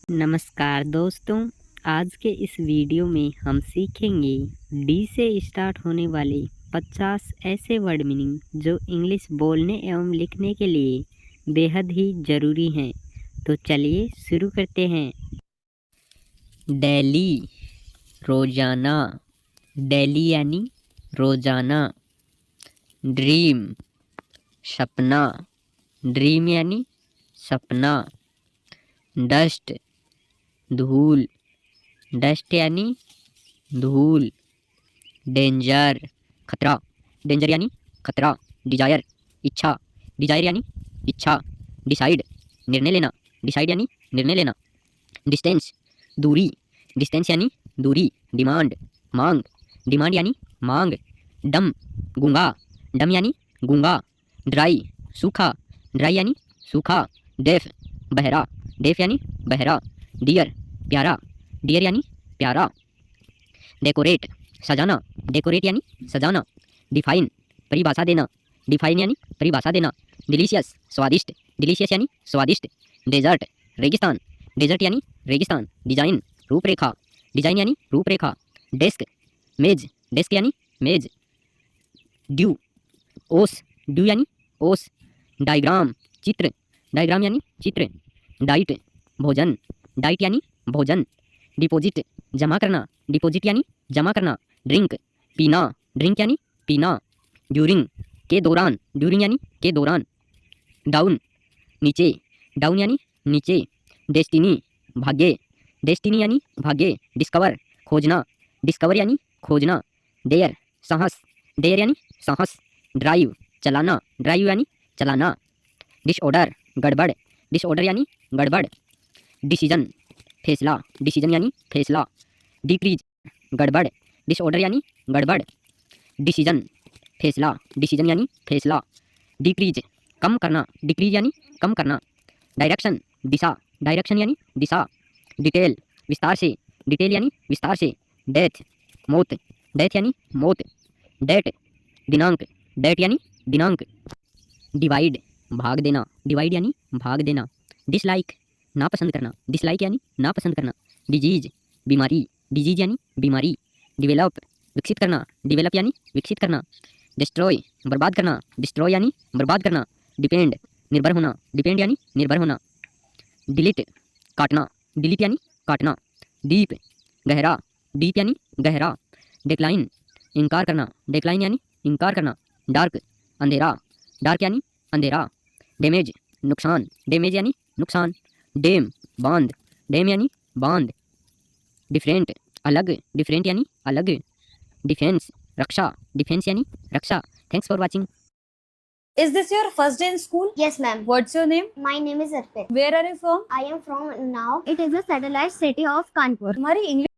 नमस्कार दोस्तों। आज के इस वीडियो में हम सीखेंगे डी से स्टार्ट होने वाले 50 ऐसे वर्ड मीनिंग जो इंग्लिश बोलने एवं लिखने के लिए बेहद ही ज़रूरी हैं। तो चलिए शुरू करते हैं। डेली, रोज़ाना। डेली यानी रोज़ाना। ड्रीम, सपना। ड्रीम यानी सपना। डस्ट, धूल। डस्ट यानी धूल। डेंजर, खतरा। डेंजर यानी खतरा। डिजायर, इच्छा। डिजायर यानी इच्छा। डिसाइड, निर्णय लेना। डिसाइड यानी निर्णय लेना। डिस्टेंस, दूरी। डिस्टेंस यानी दूरी। डिमांड, मांग। डिमांड यानी मांग। डम, गूंगा। डम यानी गूंगा। ड्राई, सूखा। ड्राई यानी सूखा। डेफ, बहरा। डेफ यानी बहरा। डियर, प्यारा। डियर यानी प्यारा। डेकोरेट, सजाना। डेकोरेट यानी सजाना। डिफाइन, परिभाषा देना। डिफाइन यानी परिभाषा देना। डिलीशियस, स्वादिष्ट। डिलीशियस यानी स्वादिष्ट। डेजर्ट, रेगिस्तान। डेजर्ट यानी रेगिस्तान। डिजाइन, रूपरेखा। डिजाइन यानी रूपरेखा। डेस्क, मेज। डेस्क यानी मेज। ड्यू, ओस। ड्यू यानी ओस। डायग्राम, चित्र। डायग्राम यानी चित्र। डाइट, भोजन। डाइट यानी भोजन। डिपॉजिट, जमा करना। डिपॉजिट यानी जमा करना। ड्रिंक, पीना। ड्रिंक यानी पीना। ड्यूरिंग, के दौरान। ड्यूरिंग यानी के दौरान। डाउन, नीचे। डाउन यानी नीचे। डेस्टिनी, भाग्य। डेस्टिनी यानी भाग्य। डिस्कवर, खोजना। डिस्कवर यानी खोजना। डेयर, साहस। डेयर यानी साहस। ड्राइव, चलाना। ड्राइव यानी चलाना। डिसऑर्डर, गड़बड़। डिसऑर्डर यानी गड़बड़। डिसीजन, फैसला। डिसीजन यानी फैसला। डिक्रीज, गड़बड़। डिसऑर्डर यानी गड़बड़। डिसीजन, फैसला। डिसीजन यानी फैसला। डिक्रीज, कम करना। डिक्रीज यानी कम करना। डायरेक्शन, दिशा। डायरेक्शन यानी दिशा। डिटेल, विस्तार से। डिटेल यानी विस्तार से। डेथ, मौत। डेथ यानी मौत। डेट, दिनांक। डेट यानी दिनांक। डिवाइड, भाग देना। डिवाइड यानी भाग देना। डिसलाइक, नापसंद करना। डिसलाइक यानी नापसंद करना। डिजीज, बीमारी। डिजीज यानी बीमारी। डिवेलप, विकसित करना। डिवेलप यानी विकसित करना। डिस्ट्रॉय, बर्बाद करना। डिस्ट्रॉय यानी बर्बाद करना। डिपेंड, निर्भर होना। डिपेंड यानी निर्भर होना। डिलीट, काटना। डिलीट यानी काटना। डीप, गहरा। डीप यानी गहरा। डिक्लाइन, इनकार करना। डिक्लाइन यानी इनकार करना। डार्क, अंधेरा। डार्क यानी अंधेरा। डैमेज, नुकसान। डैमेज यानी नुकसान। डैम, बांध। डैम यानी बांध। डिफरेंट, अलग। डिफरेंट यानी अलग। डिफेंस, रक्षा। डिफेंस यानी रक्षा। Thanks for watching. Is this your first day in school? Yes, ma'am. What's your name? My name is Arpit. Where are you from? I am from now. It is a satellite city of Kanpur. तुम्हारी English